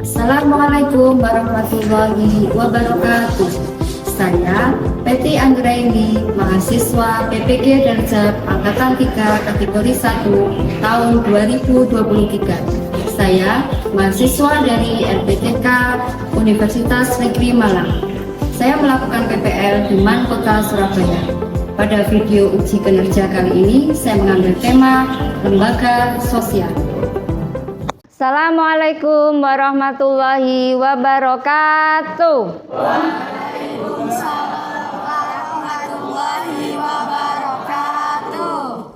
Assalamualaikum warahmatullahi wabarakatuh. Saya Peti Anggraini, mahasiswa PPG Darjab Angkatan 3 kategori 1 tahun 2023. Saya mahasiswa dari LPTK Universitas Negeri Malang. Saya melakukan PPL di MAN Kota Surabaya. Pada video uji kinerja kali ini, saya mengambil tema lembaga sosial. Assalamualaikum warahmatullahi wabarakatuh. Waalaikumsalam warahmatullahi wabarakatuh.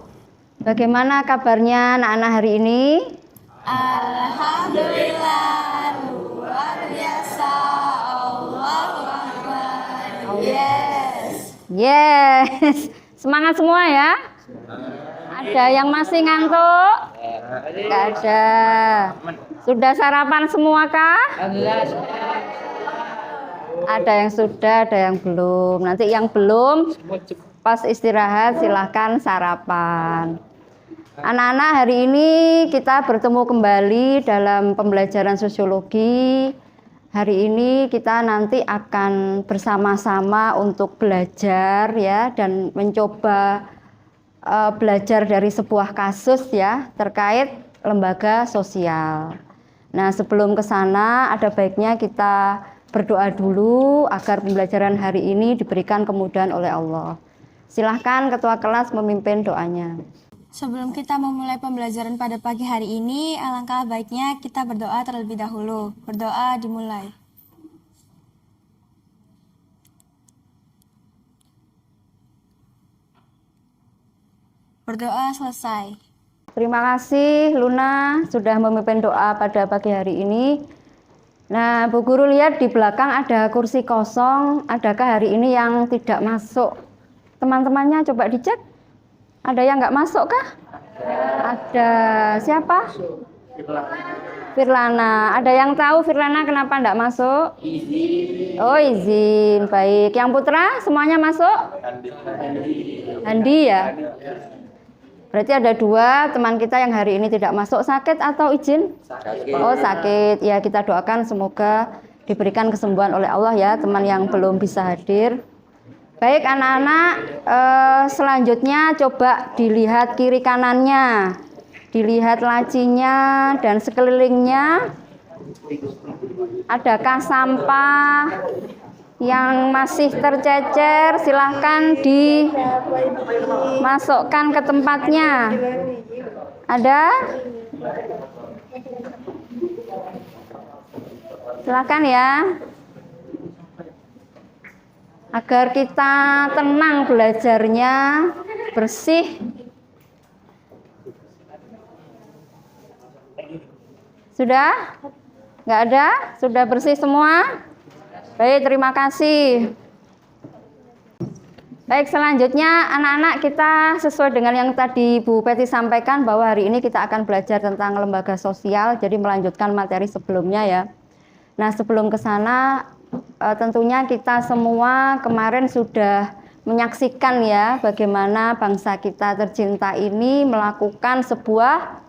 Bagaimana kabarnya anak-anak hari ini? Alhamdulillah, luar biasa. Allahu Akbar. Yes. Semangat semua ya. Ada yang masih ngantuk? Nggak ada. Sudah sarapan semua kah? Ada yang sudah, ada yang belum. Nanti yang belum, pas istirahat silahkan sarapan. Anak-anak, hari ini kita bertemu kembali dalam pembelajaran sosiologi. Hari ini kita nanti akan bersama-sama untuk belajar ya, dan mencoba belajar dari sebuah kasus ya terkait lembaga sosial. Nah, sebelum ke sana ada baiknya kita berdoa dulu agar pembelajaran hari ini diberikan kemudahan oleh Allah. Silahkan ketua kelas memimpin doanya. Sebelum kita memulai pembelajaran pada pagi hari ini, alangkah baiknya kita berdoa terlebih dahulu. Berdoa dimulai. Berdoa selesai. Terima kasih Luna sudah memimpin doa pada pagi hari ini. Nah, Bu Guru lihat di belakang ada kursi kosong. Adakah hari ini yang tidak masuk? Teman-temannya coba dicek. Ada yang nggak masuk kah? Ada. Siapa? Firlana. Ada yang tahu Firlana kenapa nggak masuk? Izin. Oh, izin. Baik. Yang putra semuanya masuk? Andi ya? Berarti ada dua teman kita yang hari ini tidak masuk. Sakit atau izin? Sakit. Oh, sakit. Ya, kita doakan semoga diberikan kesembuhan oleh Allah ya teman yang belum bisa hadir. Baik anak-anak, selanjutnya coba dilihat kiri kanannya. Dilihat lacinya dan sekelilingnya. Adakah sampah yang masih tercecer? Silahkan dimasukkan ke tempatnya. Ada? Silahkan ya. Agar kita tenang belajarnya, bersih. Sudah? Nggak ada? Sudah bersih semua? Baik, terima kasih. Baik, selanjutnya anak-anak kita sesuai dengan yang tadi Bu Peti sampaikan bahwa hari ini kita akan belajar tentang lembaga sosial, jadi melanjutkan materi sebelumnya ya. Nah, sebelum ke sana tentunya kita semua kemarin sudah menyaksikan ya bagaimana bangsa kita tercinta ini melakukan sebuah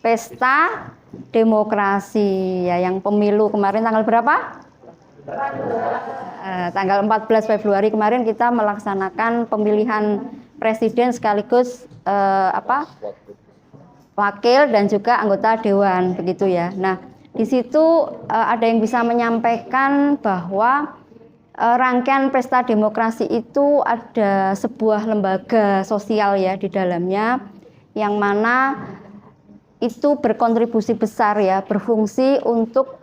pesta demokrasi ya, yang pemilu kemarin tanggal berapa? Tanggal 14 Februari kemarin kita melaksanakan pemilihan presiden sekaligus wakil dan juga anggota dewan begitu ya. Nah, di situ ada yang bisa menyampaikan bahwa rangkaian pesta demokrasi itu ada sebuah lembaga sosial ya di dalamnya, yang mana itu berkontribusi besar ya, berfungsi untuk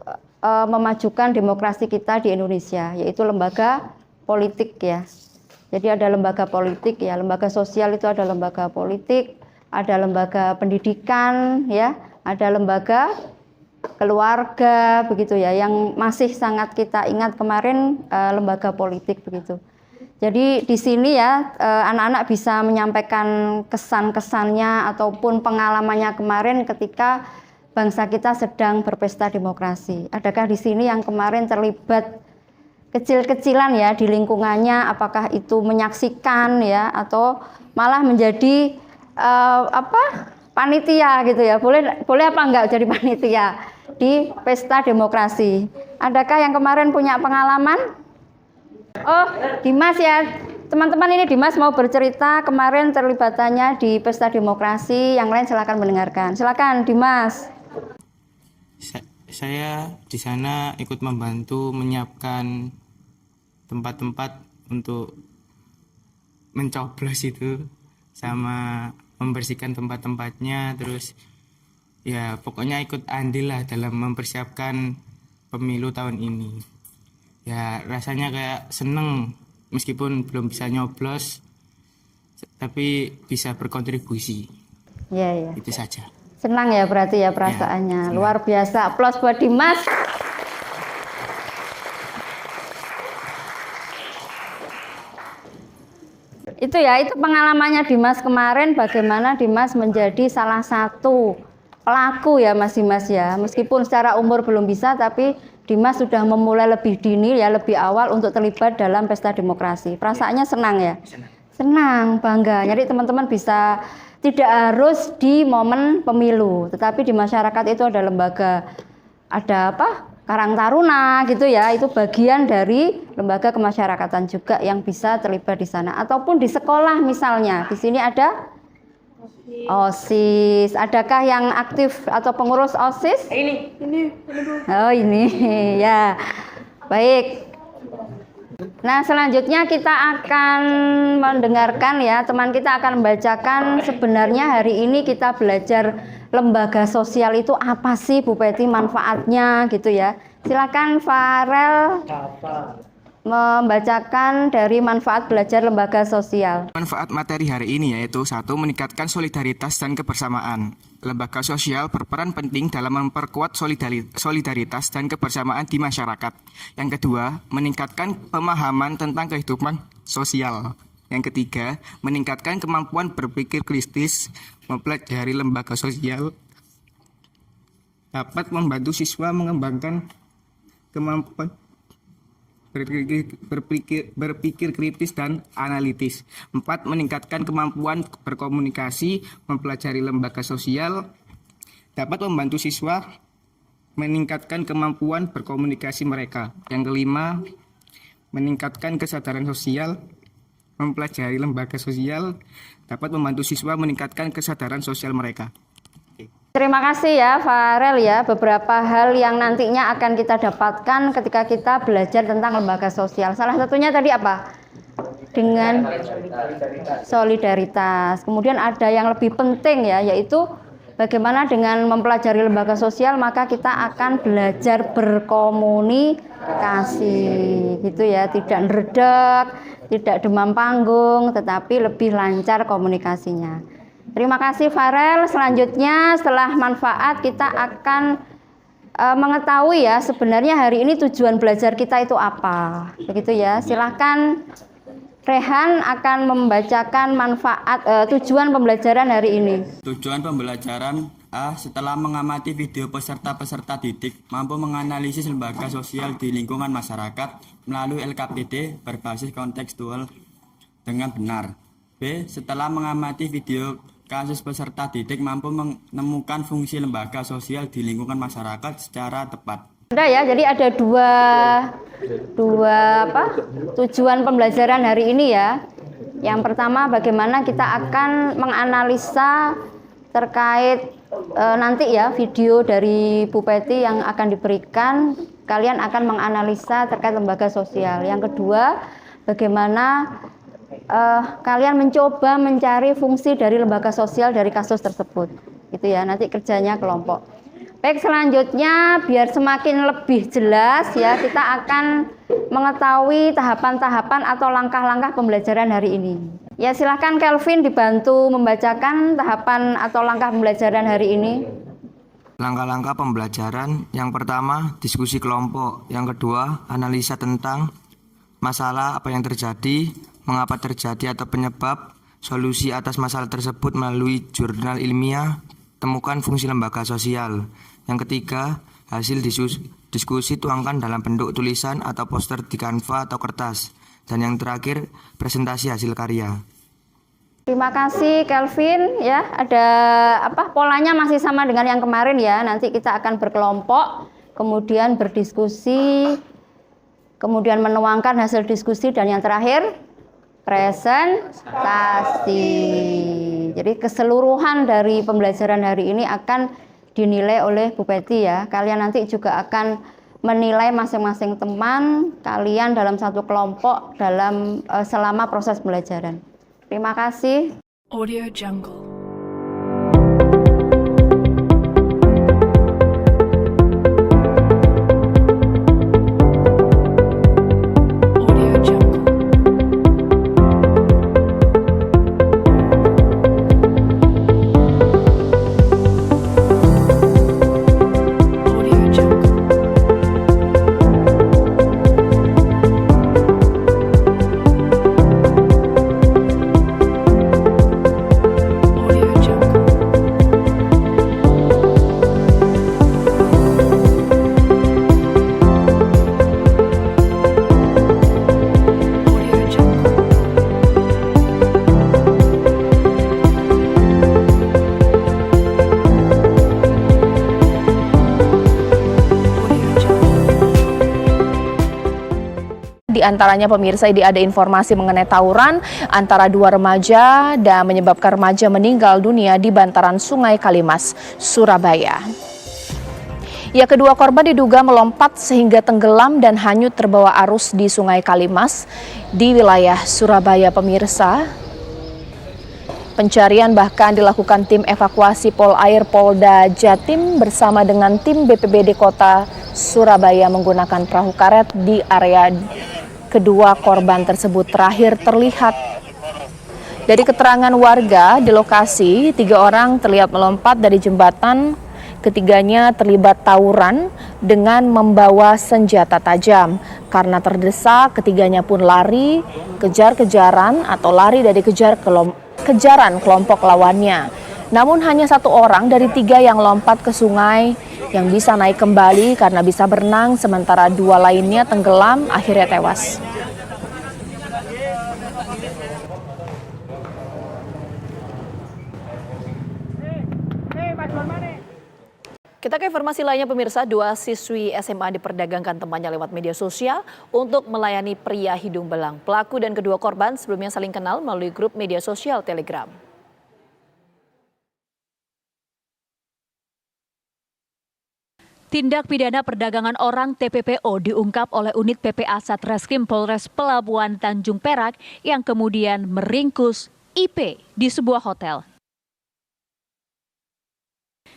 memajukan demokrasi kita di Indonesia, yaitu lembaga politik ya. Jadi ada lembaga politik ya, lembaga sosial itu ada lembaga politik, ada lembaga pendidikan ya, ada lembaga keluarga begitu ya, yang masih sangat kita ingat kemarin lembaga politik begitu. Jadi di sini ya anak-anak bisa menyampaikan kesan-kesannya ataupun pengalamannya kemarin ketika bangsa kita sedang berpesta demokrasi. Adakah di sini yang kemarin terlibat kecil-kecilan ya di lingkungannya, apakah itu menyaksikan ya atau malah menjadi panitia gitu ya. Boleh apa enggak jadi panitia di Pesta Demokrasi. Adakah yang kemarin punya pengalaman? Oh, Dimas ya. Teman-teman, ini Dimas mau bercerita kemarin terlibatannya di Pesta Demokrasi. Yang lain silakan mendengarkan. Silakan Dimas. Saya di sana ikut membantu menyiapkan tempat-tempat untuk mencoblos itu, sama membersihkan tempat-tempatnya, terus ya pokoknya ikut andil lah dalam mempersiapkan pemilu tahun ini. Ya rasanya kayak seneng meskipun belum bisa nyoblos, tapi bisa berkontribusi. Ya. Itu saja. Senang ya berarti ya perasaannya. Ya, luar biasa. Aplaus buat Dimas. Itu ya, itu pengalamannya Dimas kemarin, bagaimana Dimas menjadi salah satu pelaku ya Mas Dimas ya. Meskipun secara umur belum bisa, tapi Dimas sudah memulai lebih dini ya, lebih awal untuk terlibat dalam Pesta Demokrasi. Perasaannya senang ya? Senang, bangga. Jadi teman-teman bisa, tidak harus di momen pemilu, tetapi di masyarakat itu ada lembaga, ada apa? Karang Taruna gitu ya, itu bagian dari lembaga kemasyarakatan juga yang bisa terlibat di sana, ataupun di sekolah misalnya. Di sini ada OSIS. Adakah yang aktif atau pengurus OSIS? Ini. Oh, ini ya. Baik. Nah, selanjutnya kita akan mendengarkan ya, teman kita akan membacakan sebenarnya hari ini kita belajar lembaga sosial itu apa sih Bu Peti, manfaatnya gitu ya. Silakan Farel membacakan dari manfaat belajar lembaga sosial. Manfaat materi hari ini yaitu 1. Meningkatkan solidaritas dan kebersamaan. Lembaga sosial berperan penting dalam memperkuat solidaritas dan kebersamaan di masyarakat. Yang kedua, meningkatkan pemahaman tentang kehidupan sosial. Yang ketiga, meningkatkan kemampuan berpikir kritis. Mempelajari lembaga sosial dapat membantu siswa mengembangkan kemampuan berpikir kritis dan analitis. 4. Meningkatkan kemampuan berkomunikasi. Mempelajari lembaga sosial dapat membantu siswa meningkatkan kemampuan berkomunikasi mereka. Yang kelima, meningkatkan kesadaran sosial. Mempelajari lembaga sosial dapat membantu siswa meningkatkan kesadaran sosial mereka. Terima kasih ya Farel ya, beberapa hal yang nantinya akan kita dapatkan ketika kita belajar tentang lembaga sosial. Salah satunya tadi apa? Dengan solidaritas. Kemudian ada yang lebih penting ya, yaitu bagaimana dengan mempelajari lembaga sosial maka kita akan belajar berkomunikasi gitu ya, tidak ngeredek, tidak demam panggung, tetapi lebih lancar komunikasinya. Terima kasih Farel. Selanjutnya setelah manfaat kita akan mengetahui ya sebenarnya hari ini tujuan belajar kita itu apa. Begitu ya. Silakan Rehan akan membacakan manfaat tujuan pembelajaran hari ini. Tujuan pembelajaran A. Setelah mengamati video peserta-peserta didik mampu menganalisis lembaga sosial di lingkungan masyarakat melalui LKPD berbasis kontekstual dengan benar. B. Setelah mengamati video kasus peserta didik mampu menemukan fungsi lembaga sosial di lingkungan masyarakat secara tepat. Ada ya, jadi ada dua tujuan pembelajaran hari ini ya. Yang pertama bagaimana kita akan menganalisa terkait nanti ya video dari Bu Peti yang akan diberikan, kalian akan menganalisa terkait lembaga sosial. Yang kedua bagaimana kalian mencoba mencari fungsi dari lembaga sosial dari kasus tersebut gitu ya, nanti kerjanya kelompok. Baik, selanjutnya biar semakin lebih jelas ya, kita akan mengetahui tahapan-tahapan atau langkah-langkah pembelajaran hari ini. Ya, silahkan Kelvin dibantu membacakan tahapan atau langkah pembelajaran hari ini. Langkah-langkah pembelajaran, yang pertama diskusi kelompok, yang kedua analisa tentang masalah apa yang terjadi, mengapa terjadi atau penyebab, solusi atas masalah tersebut melalui jurnal ilmiah, temukan fungsi lembaga sosial. Yang ketiga, hasil diskusi tuangkan dalam bentuk tulisan atau poster di kanva atau kertas. Dan yang terakhir, presentasi hasil karya. Terima kasih Kelvin ya. Ada polanya masih sama dengan yang kemarin ya. Nanti kita akan berkelompok, kemudian berdiskusi, kemudian menuangkan hasil diskusi, dan yang terakhir presentasi. Jadi keseluruhan dari pembelajaran hari ini akan dinilai oleh Bu Peti ya. Kalian nanti juga akan menilai masing-masing teman kalian dalam satu kelompok dalam selama proses pembelajaran. Terima kasih. Audio Jungle. Di antaranya pemirsa, ini ada informasi mengenai tawuran antara dua remaja dan menyebabkan remaja meninggal dunia di bantaran Sungai Kalimas, Surabaya. Ya, kedua korban diduga melompat sehingga tenggelam dan hanyut terbawa arus di Sungai Kalimas di wilayah Surabaya, pemirsa. Pencarian bahkan dilakukan tim evakuasi Polair Polda Jatim bersama dengan tim BPBD Kota Surabaya menggunakan perahu karet di area kedua korban tersebut terakhir terlihat. Dari keterangan warga di lokasi, 3 orang terlihat melompat dari jembatan. Ketiganya terlibat tawuran dengan membawa senjata tajam. Karena terdesak, ketiganya pun lari kejar-kejaran atau lari dari kejaran kelompok lawannya. Namun hanya 1 orang dari 3 yang lompat ke sungai yang bisa naik kembali karena bisa berenang, sementara 2 lainnya tenggelam akhirnya tewas. Kita ke informasi lainnya pemirsa, 2 siswi SMA diperdagangkan temannya lewat media sosial untuk melayani pria hidung belang. Pelaku dan kedua korban sebelumnya saling kenal melalui grup media sosial Telegram. Tindak pidana perdagangan orang TPPO diungkap oleh unit PPA Satreskrim Polres Pelabuhan Tanjung Perak yang kemudian meringkus IP di sebuah hotel.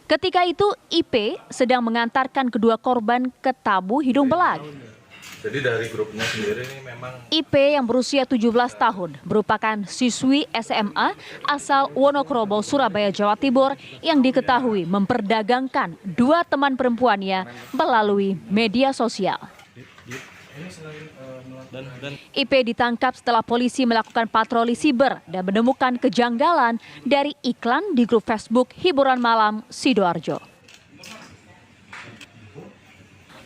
Ketika itu IP sedang mengantarkan kedua korban ke tabu hidung belang. Jadi dari grupnya sendiri ini memang IP yang berusia 17 tahun merupakan siswi SMA asal Wonokromo, Surabaya, Jawa Timur yang diketahui memperdagangkan 2 teman perempuannya melalui media sosial. IP ditangkap setelah polisi melakukan patroli siber dan menemukan kejanggalan dari iklan di grup Facebook hiburan malam Sidoarjo.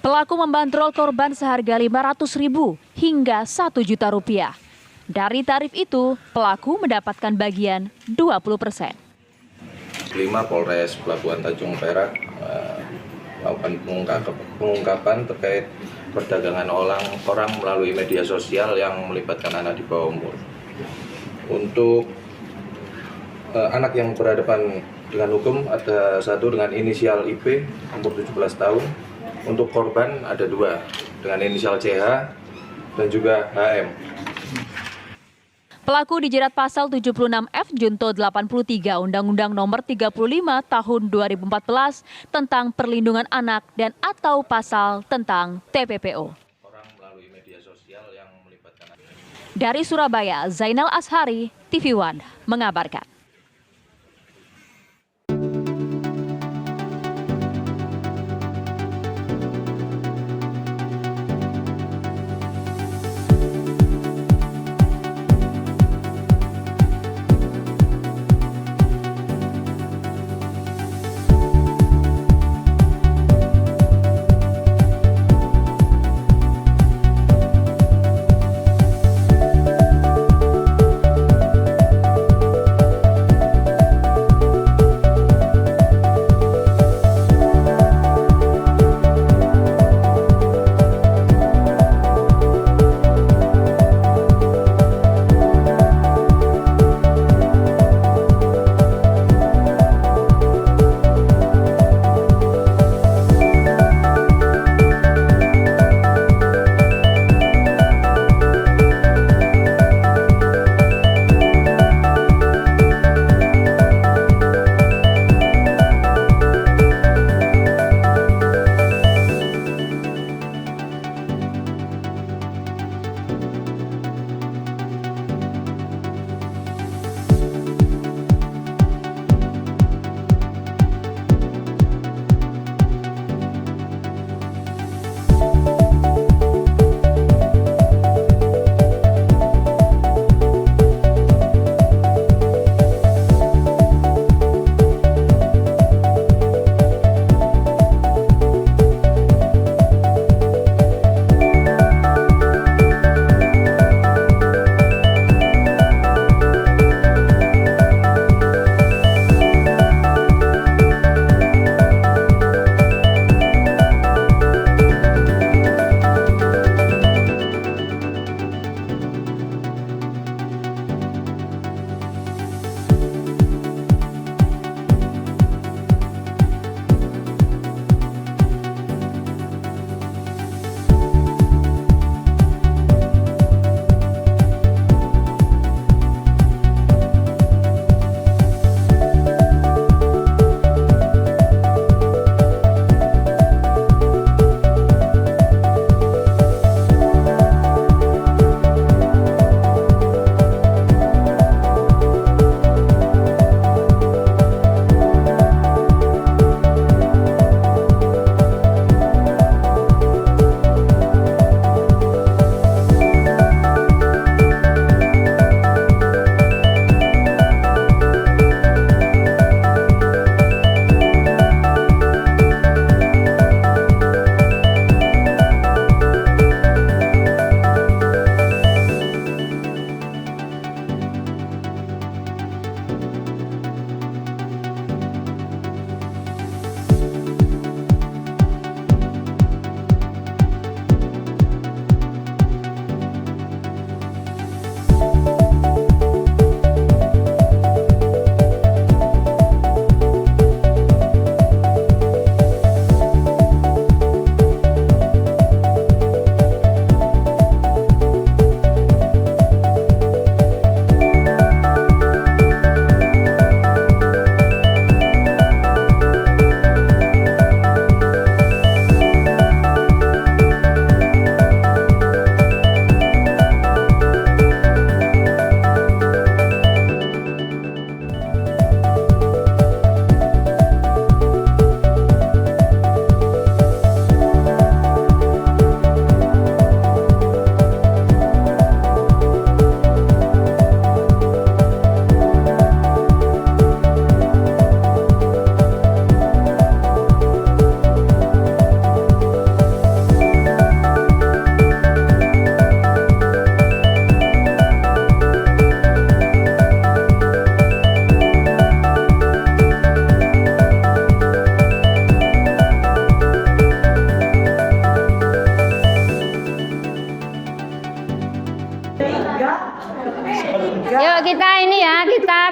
Pelaku membandrol korban seharga Rp500.000 hingga Rp1.000.000. Dari tarif itu, pelaku mendapatkan bagian 20%. 5 Polres Pelabuhan Tanjung Perak melakukan pengungkapan terkait perdagangan orang melalui media sosial yang melibatkan anak di bawah umur. Untuk anak yang berhadapan dengan hukum ada 1 dengan inisial IP umur 17 tahun. Untuk korban ada 2 dengan inisial CH dan juga HM. Pelaku dijerat pasal 76F Junto 83 Undang-Undang Nomor 35 Tahun 2014 tentang Perlindungan Anak dan atau pasal tentang TPPO. Dari Surabaya, Zainal Ashari, TV One mengabarkan.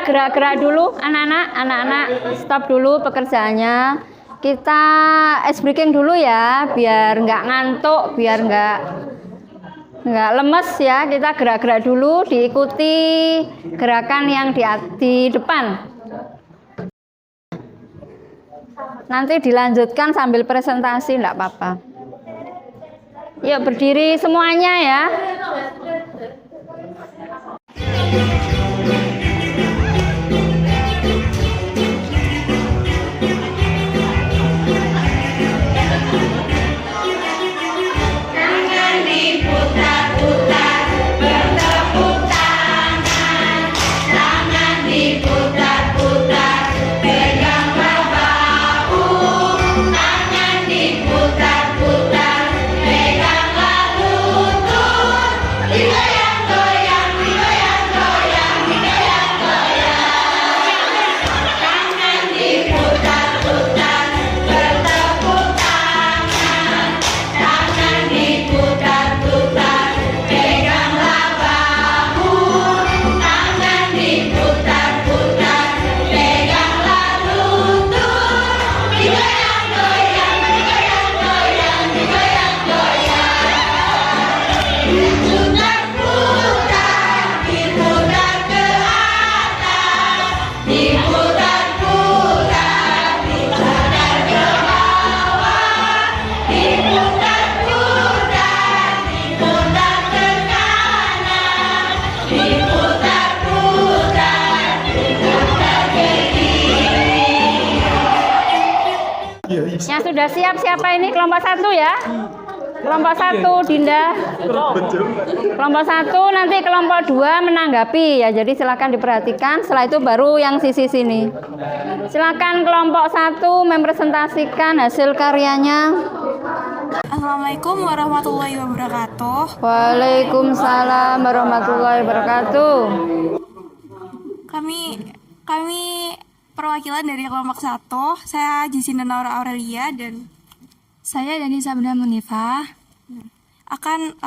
gerak-gerak dulu anak-anak stop dulu pekerjaannya. Kita ice breaking dulu ya, biar nggak ngantuk, biar nggak lemes ya. Kita gerak-gerak dulu, diikuti gerakan yang di depan. Nanti dilanjutkan sambil presentasi, nggak apa-apa. Yuk berdiri semuanya ya. Yang sudah siap siapa ini? Kelompok 1 ya. Kelompok 1 Dinda. Kelompok 1 nanti kelompok 2 menanggapi ya. Jadi silakan diperhatikan. Setelah itu baru yang sisi sini. Silakan kelompok 1 mempresentasikan hasil karyanya. Assalamualaikum warahmatullahi wabarakatuh. Waalaikumsalam warahmatullahi wabarakatuh. Kami perwakilan dari kelompok 1. Saya Jisinda Naura Aurelia dan saya Dani Sabda Munifah akan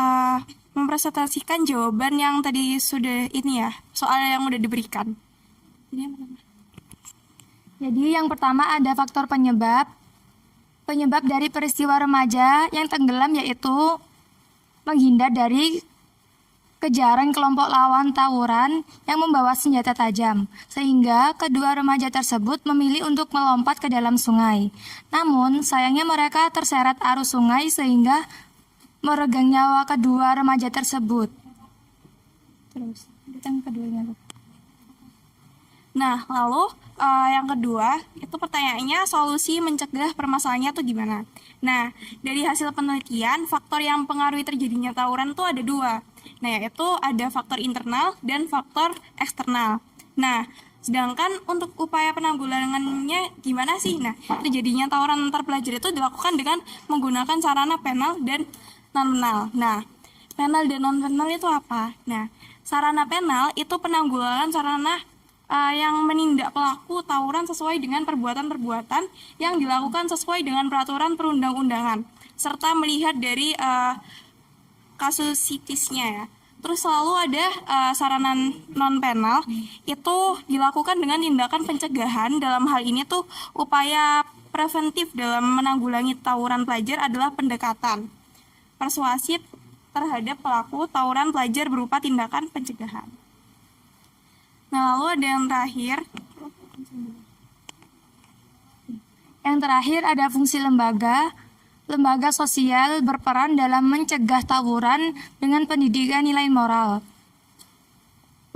mempresentasikan jawaban yang tadi sudah ini ya, soal yang udah diberikan. Jadi yang pertama ada faktor penyebab dari peristiwa remaja yang tenggelam, yaitu menghindar dari kejaran kelompok lawan tawuran yang membawa senjata tajam, sehingga kedua remaja tersebut memilih untuk melompat ke dalam sungai. Namun, sayangnya mereka terseret arus sungai sehingga meregang nyawa kedua remaja tersebut. Terus, yang keduanya. Nah, lalu yang kedua, itu pertanyaannya solusi mencegah permasalahannya itu gimana? Nah, dari hasil penelitian, faktor yang mempengaruhi terjadinya tawuran itu ada 2. Nah, yaitu ada faktor internal dan faktor eksternal. Nah, sedangkan untuk upaya penanggulangannya gimana sih? Nah, terjadinya tawuran antar pelajar itu dilakukan dengan menggunakan sarana penal dan non-penal. Nah, penal dan non-penal itu apa? Nah, sarana penal itu penanggulangan sarana yang menindak pelaku tawuran sesuai dengan perbuatan-perbuatan yang dilakukan sesuai dengan peraturan perundang-undangan, serta melihat dari kasusitisnya ya. Terus selalu ada sarana non-penal, itu dilakukan dengan tindakan pencegahan. Dalam hal ini tuh upaya preventif dalam menanggulangi tawuran pelajar adalah pendekatan persuasif terhadap pelaku tawuran pelajar berupa tindakan pencegahan. Nah, lalu ada yang terakhir. Yang terakhir ada fungsi lembaga. Lembaga sosial berperan dalam mencegah tawuran dengan pendidikan nilai moral,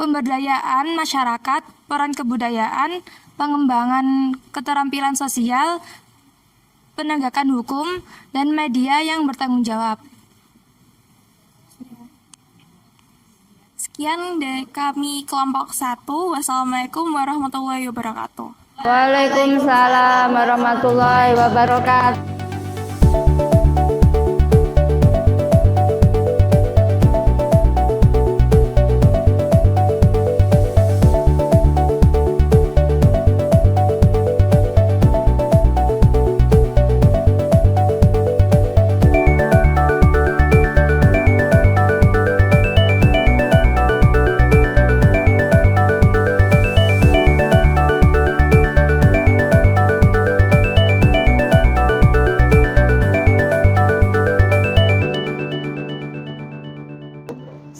pemberdayaan masyarakat, peran kebudayaan, pengembangan keterampilan sosial, penegakan hukum, dan media yang bertanggung jawab. Sekian dari kami kelompok 1. Wassalamualaikum warahmatullahi wabarakatuh. Waalaikumsalam warahmatullahi wabarakatuh.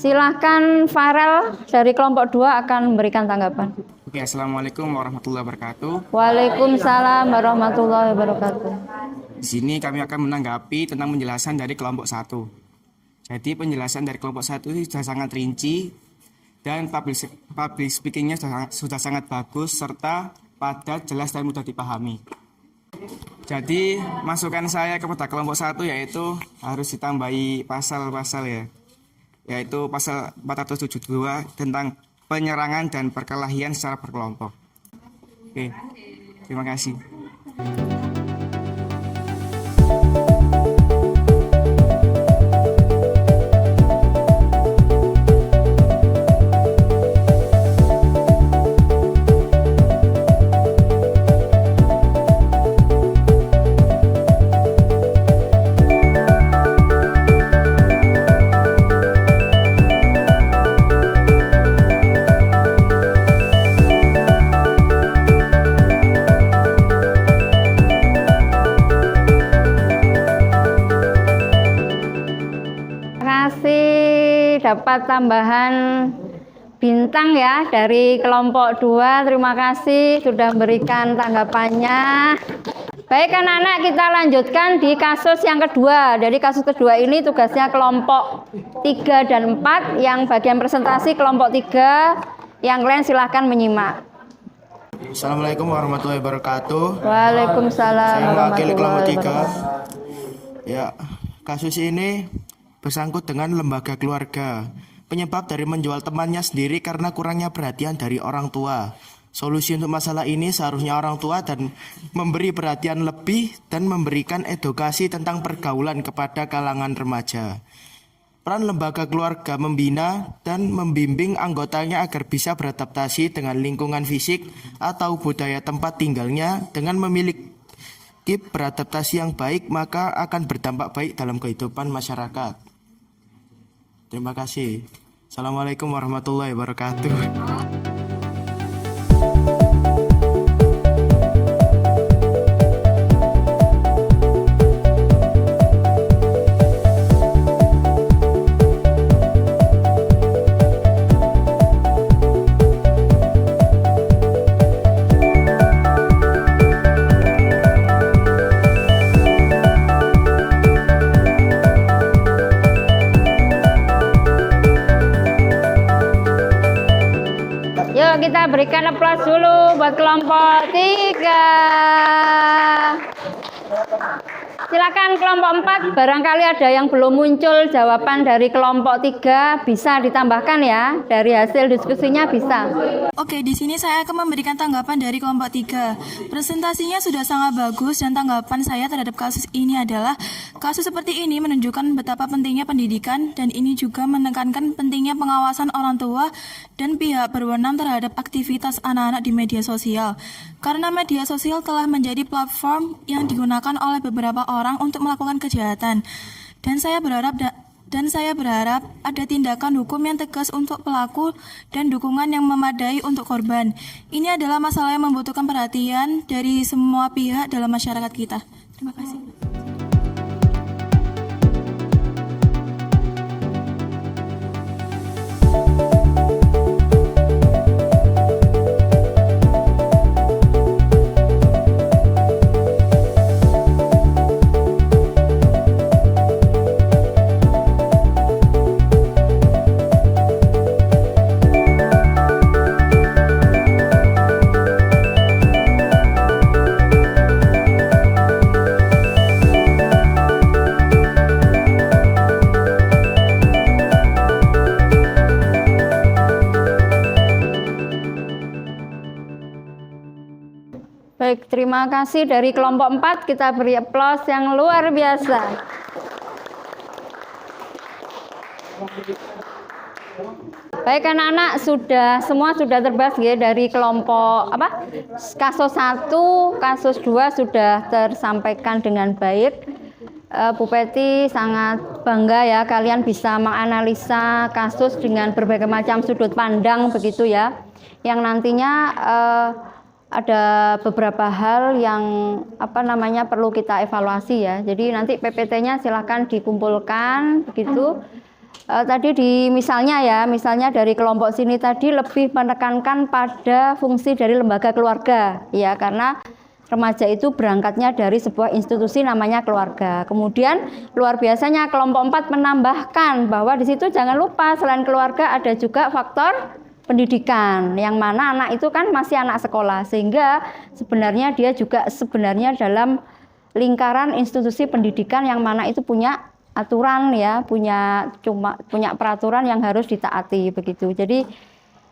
Silahkan Farel dari kelompok 2 akan memberikan tanggapan. Oke, Assalamualaikum warahmatullahi wabarakatuh. Waalaikumsalam warahmatullahi wabarakatuh. Di sini kami akan menanggapi tentang penjelasan dari kelompok 1. Jadi penjelasan dari kelompok 1 ini sudah sangat rinci dan public speakingnya sudah sangat bagus serta padat, jelas dan mudah dipahami. Jadi masukan saya kepada kelompok 1 yaitu harus ditambahi pasal-pasal ya, yaitu pasal 472 tentang penyerangan dan perkelahian secara berkelompok. Oke, terima kasih. Dapat tambahan bintang ya dari kelompok 2. Terima kasih sudah memberikan tanggapannya. Baik anak-anak, kita lanjutkan di kasus yang kedua. Jadi kasus kedua ini tugasnya kelompok 3 dan 4. Yang bagian presentasi kelompok 3, yang lain silahkan menyimak. Assalamualaikum warahmatullahi wabarakatuh. Waalaikumsalam Saya mewakili kelompok warahmatullahi 3. wabarakatuh. Ya, kasus ini bersangkut dengan lembaga keluarga. Penyebab dari menjual temannya sendiri karena kurangnya perhatian dari orang tua. Solusi untuk masalah ini seharusnya orang tua dan memberi perhatian lebih dan memberikan edukasi tentang pergaulan kepada kalangan remaja. Peran lembaga keluarga membina dan membimbing anggotanya agar bisa beradaptasi dengan lingkungan fisik atau budaya tempat tinggalnya. Dengan memiliki beradaptasi yang baik, maka akan berdampak baik dalam kehidupan masyarakat. Terima kasih. Assalamualaikum warahmatullahi wabarakatuh. Kita berikan aplaus dulu buat kelompok 3. Silakan kelompok 4, barangkali ada yang belum muncul jawaban dari kelompok 3, bisa ditambahkan ya, dari hasil diskusinya bisa. Oke, di sini saya akan memberikan tanggapan dari kelompok 3. Presentasinya sudah sangat bagus dan tanggapan saya terhadap kasus ini adalah kasus seperti ini menunjukkan betapa pentingnya pendidikan dan ini juga menekankan pentingnya pengawasan orang tua dan pihak berwenang terhadap aktivitas anak-anak di media sosial. Karena media sosial telah menjadi platform yang digunakan oleh beberapa orang untuk melakukan kejahatan. Dan saya berharap ada tindakan hukum yang tegas untuk pelaku dan dukungan yang memadai untuk korban. Ini adalah masalah yang membutuhkan perhatian dari semua pihak dalam masyarakat kita. Terima kasih. Baik, terima kasih dari kelompok 4. Kita beri aplaus yang luar biasa. Baik anak-anak, semua sudah terbahas ya dari kelompok kasus 1, kasus 2 sudah tersampaikan dengan baik. Bu Peti sangat bangga ya kalian bisa menganalisa kasus dengan berbagai macam sudut pandang begitu ya. Yang nantinya ada beberapa hal yang perlu kita evaluasi ya. Jadi nanti PPT-nya silahkan dikumpulkan begitu. tadi misalnya dari kelompok sini tadi lebih menekankan pada fungsi dari lembaga keluarga, ya, karena remaja itu berangkatnya dari sebuah institusi namanya keluarga. Kemudian luar biasanya kelompok 4 menambahkan bahwa di situ jangan lupa selain keluarga ada juga faktor pendidikan, yang mana anak itu kan masih anak sekolah, sehingga sebenarnya dia juga dalam lingkaran institusi pendidikan yang mana itu punya aturan, ya, punya peraturan yang harus ditaati begitu. Jadi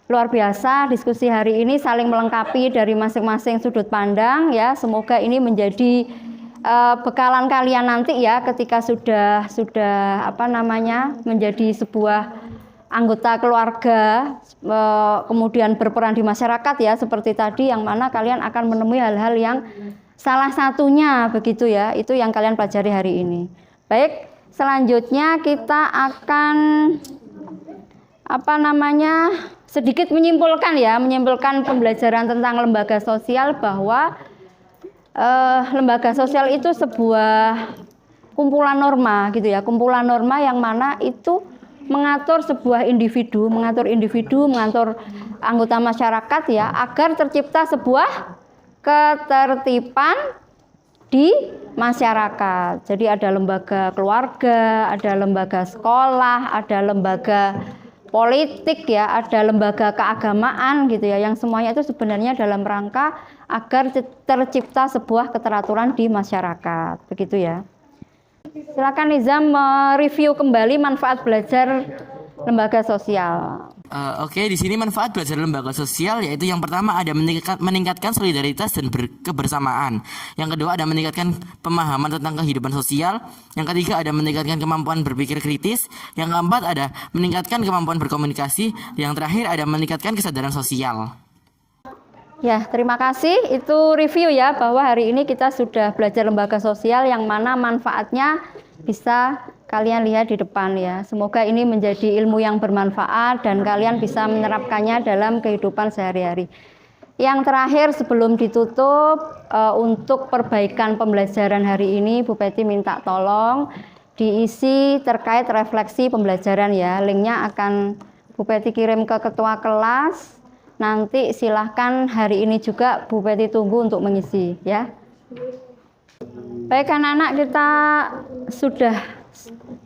luar biasa diskusi hari ini saling melengkapi dari masing-masing sudut pandang, ya. Semoga ini menjadi bekalan kalian nanti, ya, ketika sudah menjadi sebuah anggota keluarga, kemudian berperan di masyarakat, ya, seperti tadi, yang mana kalian akan menemui hal-hal yang salah satunya begitu, ya, itu yang kalian pelajari hari ini. Baik, selanjutnya kita akan sedikit menyimpulkan pembelajaran tentang lembaga sosial, bahwa lembaga sosial itu sebuah kumpulan norma gitu, ya, kumpulan norma yang mana itu mengatur sebuah individu, mengatur anggota masyarakat, ya, agar tercipta sebuah ketertiban di masyarakat. Jadi ada lembaga keluarga, ada lembaga sekolah, ada lembaga politik, ya, ada lembaga keagamaan gitu, ya, yang semuanya itu sebenarnya dalam rangka agar tercipta sebuah keteraturan di masyarakat, begitu, ya. Silakan Nizam mereview kembali manfaat belajar lembaga sosial. Oke, di sini manfaat belajar lembaga sosial yaitu yang pertama ada meningkatkan solidaritas dan kebersamaan. Yang kedua ada meningkatkan pemahaman tentang kehidupan sosial. Yang ketiga ada meningkatkan kemampuan berpikir kritis. Yang keempat ada meningkatkan kemampuan berkomunikasi. Yang terakhir ada meningkatkan kesadaran sosial. Ya, terima kasih. Itu review, ya, bahwa hari ini kita sudah belajar lembaga sosial yang mana manfaatnya bisa kalian lihat di depan, ya. Semoga ini menjadi ilmu yang bermanfaat dan kalian bisa menerapkannya dalam kehidupan sehari-hari. Yang terakhir sebelum ditutup, untuk perbaikan pembelajaran hari ini Bu Peti minta tolong diisi terkait refleksi pembelajaran, ya. Linknya akan Bu Peti kirim ke ketua kelas. Nanti silahkan hari ini juga Bu Peti tunggu untuk mengisi, ya. Baik anak-anak, kita sudah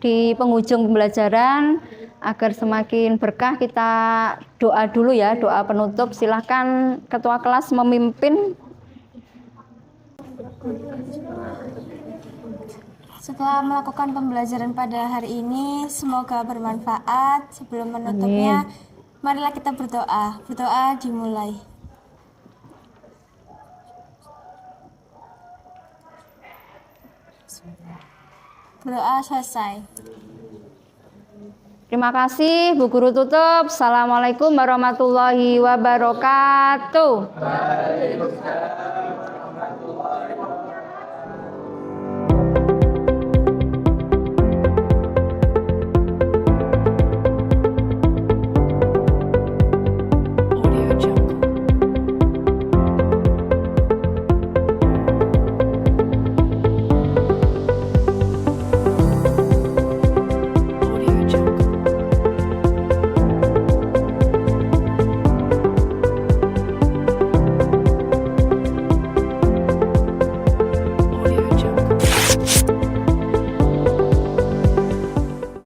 di penghujung pembelajaran. Agar semakin berkah, kita doa dulu, ya, doa penutup. Silahkan ketua kelas memimpin. Setelah melakukan pembelajaran pada hari ini, semoga bermanfaat. Sebelum menutupnya, marilah kita berdoa. Berdoa dimulai. Berdoa selesai. Terima kasih, Bu Guru tutup. Assalamualaikum warahmatullahi wabarakatuh.